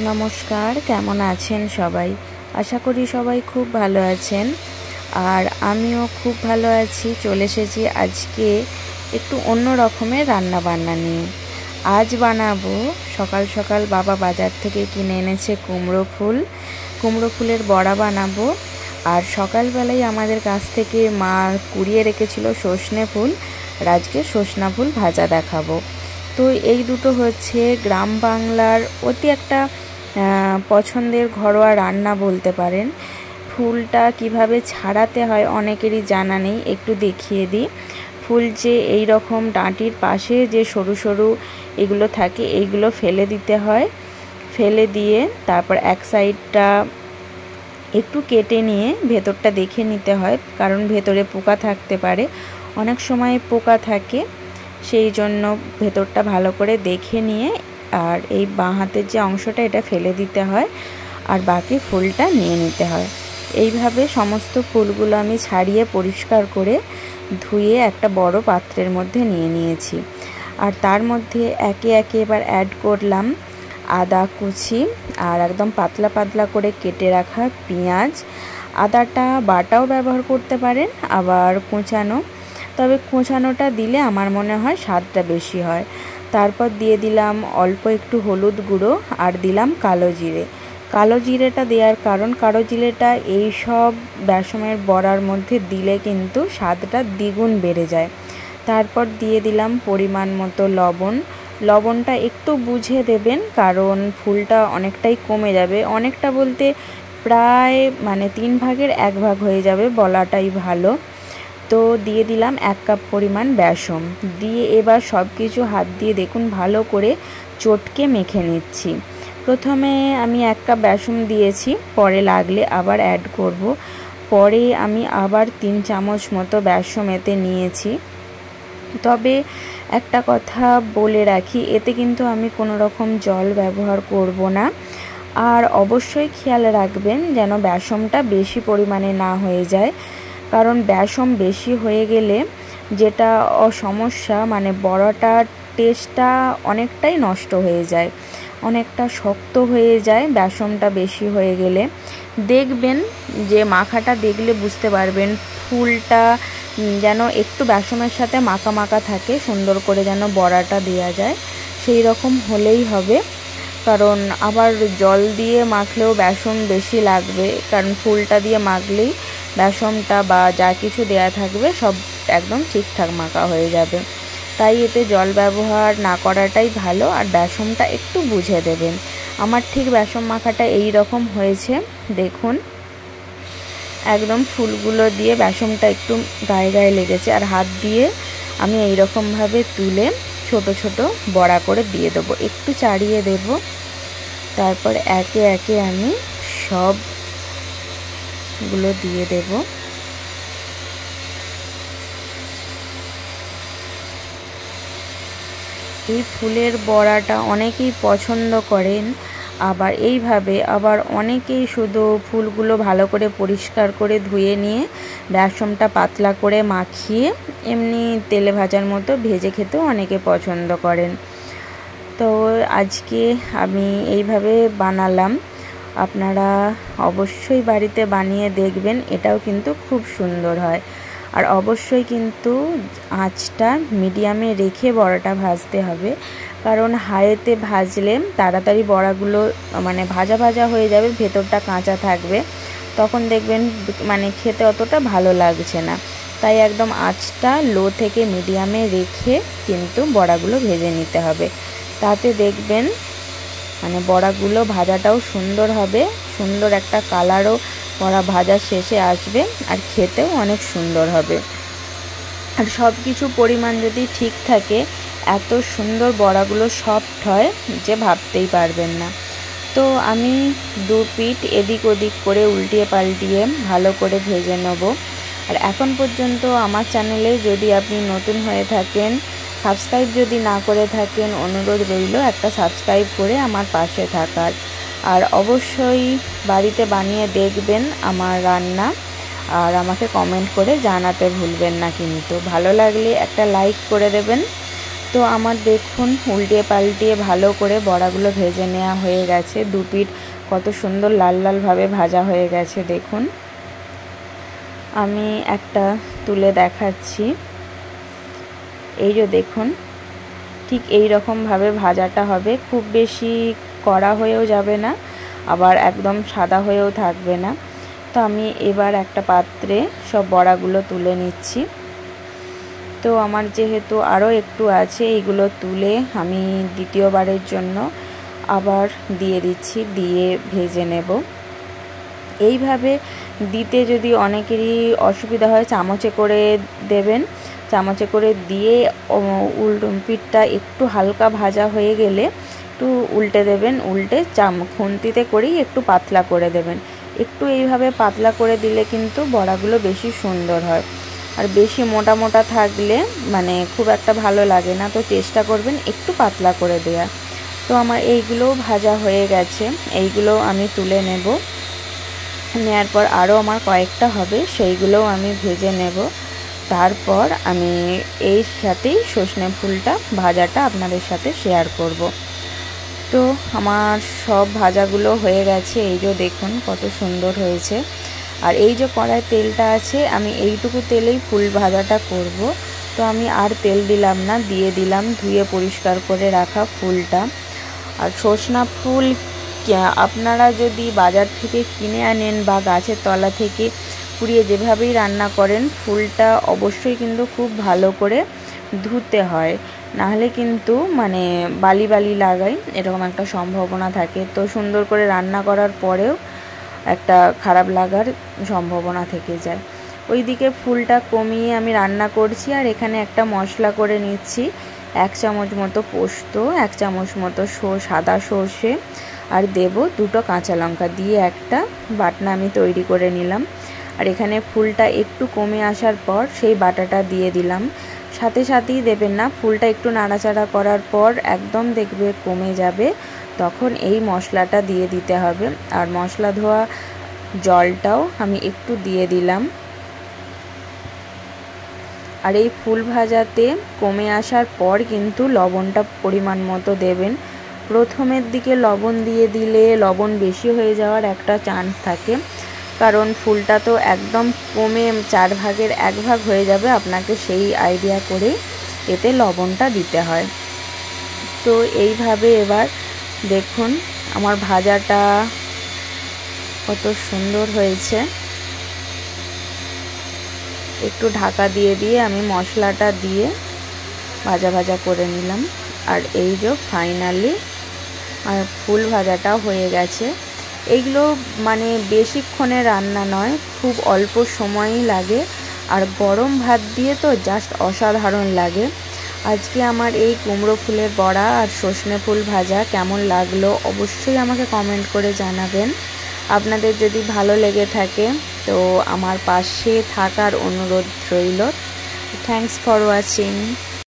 নমস্কার, কেমন আছেন সবাই? আশা করি সবাই খুব ভালো আছেন। আর আমিও খুব ভালো আছি। চলে এসেছি আজকে একটু অন্য রকমের রান্নাবান্না নিয়ে। আজ বানাবো, সকাল সকাল বাবা বাজার থেকে কিনে এনেছে কুমড়ো ফুলের বড়া বানাবো। আর সকালবেলায় আমাদের কাছ থেকে মা কুড়িয়ে রেখেছিল সজনে ফুল, আর আজকে সজনা ফুল ভাজা দেখাবো। তো এই দুটো হচ্ছে গ্রাম বাংলার অতি একটা পছন্দের ঘরোয়া রান্না বলতে পারেন। ফুলটা কিভাবে ছাড়াতে হয় অনেকেরই জানা নেই, একটু দেখিয়ে দিই। ফুল যে এই রকম ডাঁটির পাশে যে সরু সরু এগুলো থাকে, এইগুলো ফেলে দিতে হয়। ফেলে দিয়ে তারপর এক সাইডটা একটু কেটে নিয়ে ভেতরটা দেখে নিতে হয়, কারণ ভেতরে পোকা থাকতে পারে, অনেক সময় পোকা থাকে, সেই জন্য ভেতরটা ভালো করে দেখে নিয়ে আর এই বাঁ হাতের যে অংশটা এটা ফেলে দিতে হয়, আর বাকি ফুলটা নিয়ে নিতে হয়। এইভাবে সমস্ত ফুলগুলো আমি ছাড়িয়ে পরিষ্কার করে ধুয়ে একটা বড় পাত্রের মধ্যে নিয়ে নিয়েছি। আর তার মধ্যে একে একে এবার অ্যাড করলাম আদা কুচি আর একদম পাতলা পাতলা করে কেটে রাখা পেঁয়াজ। আদাটা বাটাও ব্যবহার করতে পারেন, আবার কুচানো, তবে কুচানোটা দিলে আমার মনে হয় স্বাদটা বেশি হয়। তারপর দিয়ে দিলাম অল্প একটু হলুদ গুঁড়ো আর দিলাম কালো জিরে। কালো জিরেটা দেওয়ার কারণ, কালো জিরেটা এই সব বেসমের বড়ার মধ্যে দিলে কিন্তু স্বাদটা দ্বিগুণ বেড়ে যায়। তারপর দিয়ে দিলাম পরিমাণ মতো লবণ। লবণটা একটু বুঝে দেবেন, কারণ ফুলটা অনেকটাই কমে যাবে, অনেকটা বলতে প্রায় 3 ভাগের 1 ভাগ হয়ে যাবে বলাটাই ভালো। তো দিয়ে দিলাম 1 কাপ পরিমাণ বেসম, দিয়ে এবার সব কিছু হাত দিয়ে দেখুন ভালো করে চটকে মেখে নিচ্ছি। প্রথমে আমি 1 কাপ বেসম দিয়েছি, পরে লাগলে আবার অ্যাড করব। পরে আমি আবার 3 চামচ মতো বেসম এতে নিয়েছি। তবে একটা কথা বলে রাখি, এতে কিন্তু আমি কোনো রকম জল ব্যবহার করব না। আর অবশ্যই খেয়াল রাখবেন যেন বেসমটা বেশি পরিমাণে না হয়ে যায়, কারণ বেসম বেশি হয়ে গেলে যেটা সমস্যা, বড়াটার টেস্টটা অনেকটাই নষ্ট হয়ে যায়, অনেকটা শক্ত হয়ে যায় বেসমটা বেশি হয়ে গেলে। দেখবেন যে মাখাটা দেখলে বুঝতে পারবেন ফুলটা যেন একটু বেসমের সাথে মাখা মাখা থাকে, সুন্দর করে যেন বড়াটা দেওয়া যায়, সেই রকম হলেই হবে। কারণ আবার জল দিয়ে মাখলেও বেসম বেশি লাগবে, কারণ ফুলটা দিয়ে মাখলেই বেসমটা বা যা কিছু দেয়া থাকবে সব একদম ঠিকঠাক মাখা হয়ে যাবে। তাই এতে জল ব্যবহার না করাটাই ভালো, আর বেসমটা একটু বুঝে দেবেন। আমার ঠিক বেসম মাখাটা এই রকম হয়েছে, দেখুন একদম ফুলগুলো দিয়ে বেসমটা একটু গায়ে গায়ে লেগেছে, আর হাত দিয়ে আমি এই রকমভাবে তুলে ছোট ছোট বড়া করে দিয়ে দেবো, একটু চাড়িয়ে দেব। তারপর একে একে আমি সবগুলো দিয়ে দেব। এই ফুলের বড়াটা অনেকেই পছন্দ করেন, আবার এইভাবে আবার অনেকেই শুধু ফুলগুলো ভালো করে পরিষ্কার করে ধুয়ে নিয়ে বেসমটা পাতলা করে মাখিয়ে এমনি তেলে ভাজার মতো ভেজে খেতেও অনেকে পছন্দ করেন। তো আজকে আমি এইভাবে বানালাম, আপনারা অবশ্যই বাড়িতে বানিয়ে দেখবেন, এটাও কিন্তু খুব সুন্দর হয়। আর অবশ্যই কিন্তু আঁচটা মিডিয়ামে রেখে বড়াটা ভাজতে হবে, কারণ হাইতে ভাজলে তাড়াতাড়ি বড়াগুলো ভাজা ভাজা হয়ে যাবে, ভেতরটা কাঁচা থাকবে, তখন দেখবেন খেতে অতটা ভালো লাগছে না। তাই একদম আঁচটা লো থেকে মিডিয়ামে রেখে কিন্তু বড়াগুলো ভেজে নিতে হবে, তাতে দেখবেন বড়াগুলো ভাজাটাও সুন্দর হবে, সুন্দর একটা কালারও বড়া ভাজা শেষে আসবে, আর খেতেও অনেক সুন্দর হবে। আর সব কিছু পরিমাণ যদি ঠিক থাকে, এত সুন্দর বড়াগুলো সফট হয় যে ভাবতেই পারবেন না। তো আমি 2 পিঠ এদিক ওদিক করে উল্টিয়ে পাল্টিয়ে ভালো করে ভেজে নেব। আর এখন পর্যন্ত আমার চ্যানেলে যদি আপনি নতুন হয়ে থাকেন, সাবস্ক্রাইব যদি না করে থাকেন, অনুরোধ রইল একটা সাবস্ক্রাইব করে আমার পাশে থাকার। আর অবশ্যই বাড়িতে বানিয়ে দেখবেন আমার রান্না, আর আমাকে কমেন্ট করে জানাতে ভুলবেন না। কিন্তু ভালো লাগলে একটা লাইক করে দেবেন। তো আমার দেখুন উল্টে পাল্টিয়ে ভালো করে বড়াগুলো ভেজে নেওয়া হয়ে গেছে। দু পিঠ কত সুন্দর লাল লালভাবে ভাজা হয়ে গেছে দেখুন। আমি একটা তুলে দেখাচ্ছি। এই যে দেখুন, ঠিক এই রকমভাবে ভাজাটা হবে। খুব বেশি কড়া হয়েও যাবে না, আবার একদম সাদা হয়েও থাকবে না। তো আমি এবার একটা পাত্রে সব বড়াগুলো তুলে নিচ্ছি। তো আমার যেহেতু আরও একটু আছে, এইগুলো তুলে আমি দ্বিতীয়বারের জন্য আবার দিয়ে দিচ্ছি, দিয়ে ভেজে নেব। এইভাবে দিতে যদি অনেকেরই অসুবিধা হয়, চামচে করে দেবেন। চামচে করে দিয়ে পিঠটা একটু হালকা ভাজা হয়ে গেলে একটু উল্টে দেবেন। উল্টে খুন্তিতে করেই একটু পাতলা করে দেবেন। একটু এইভাবে পাতলা করে দিলে কিন্তু বড়াগুলো বেশি সুন্দর হয়। আর বেশি মোটা মোটা থাকলে মানে খুব একটা ভালো লাগে না, তো চেষ্টা করবেন একটু পাতলা করে দেওয়া। তো আমার এইগুলোও ভাজা হয়ে গেছে, এইগুলোও আমি তুলে নেব। নেওয়ার পর আরও আমার কয়েকটা হবে, সেইগুলোও আমি ভেজে নেব। তারপর আমি এই সাথেই সজনে ফুলটা ভাজাটা আপনাদের সাথে শেয়ার করব। তো আমার সব ভাজাগুলো হয়ে গেছে। এই যে দেখুন কত সুন্দর হয়েছে। আর এই যে কড়ায় তেলটা আছে, আমি এইটুকু তেলেই ফুল ভাজাটা করব। তো আমি আর তেল দিলাম না, দিয়ে দিলাম ধুয়ে পরিষ্কার করে রাখা ফুলটা। আর সজনা ফুল আপনারা যদি বাজার থেকে কিনে আনেন বা গাছের তলা থেকে কুড়িয়ে যেভাবেই রান্না করেন, ফুলটা অবশ্যই কিন্তু খুব ভালো করে ধুতে হয়, নাহলে কিন্তু মানে বালি বালি লাগায় এরকম একটা সম্ভাবনা থাকে। তো সুন্দর করে রান্না করার পরেও একটা খারাপ লাগার সম্ভাবনা থেকে যায়। ওইদিকে ফুলটা কমিয়ে আমি রান্না করছি, আর এখানে একটা মশলা করে নিচ্ছি। 1 চামচ মতো পোস্ত, 1 চামচ মতো সাদা সর্ষে, আর দেব 2টো কাঁচা লঙ্কা, দিয়ে একটা বাটনা আমি তৈরি করে নিলাম। আর এখানে ফুলটা একটু কমে আসার পর সেই বাটাটা দিয়ে দিলাম। সাথে সাথেই দেবেন না, ফুলটা একটু নাড়াচাড়া করার পর একদম দেখবে কমে যাবে, তখন এই মশলাটা দিয়ে দিতে হবে। আর মশলা ধোয়া জলটাও আমি একটু দিয়ে দিলাম। আর এই ফুল ভাজাতে কমে আসার পর কিন্তু লবণটা পরিমাণ মতো দেবেন। প্রথমের দিকে লবণ দিয়ে দিলে লবণ বেশি হয়ে যাওয়ার একটা চান্স থাকে, কারণ ফুলটা তো একদম কমে 4 ভাগের 1 ভাগ হয়ে যাবে। আপনাকে সেই আইডিয়া করে এতে লবণটা দিতে হয়। তো এইভাবে এবার দেখুন আমার ভাজাটা কত সুন্দর হয়েছে। একটু ঢাকা দিয়ে দিয়ে আমি মশলাটা দিয়ে ভাজা ভাজা করে নিলাম। আর এই যে ফাইনালি আর ফুল ভাজাটা হয়ে গেছে। এইগুলো মানে বেশিক্ষণে রান্না নয়, খুব অল্প সময়ই লাগে, আর গরম ভাত দিয়ে তো জাস্ট অসাধারণ লাগে। আজকে আমার এই কুমড়ো ফুলের বড়া আর সজনে ফুল ভাজা কেমন লাগলো অবশ্যই আমাকে কমেন্ট করে জানাবেন। আপনাদের যদি ভালো লেগে থাকে তো আমার পাশে থাকার অনুরোধ রইল। Thanks for watching.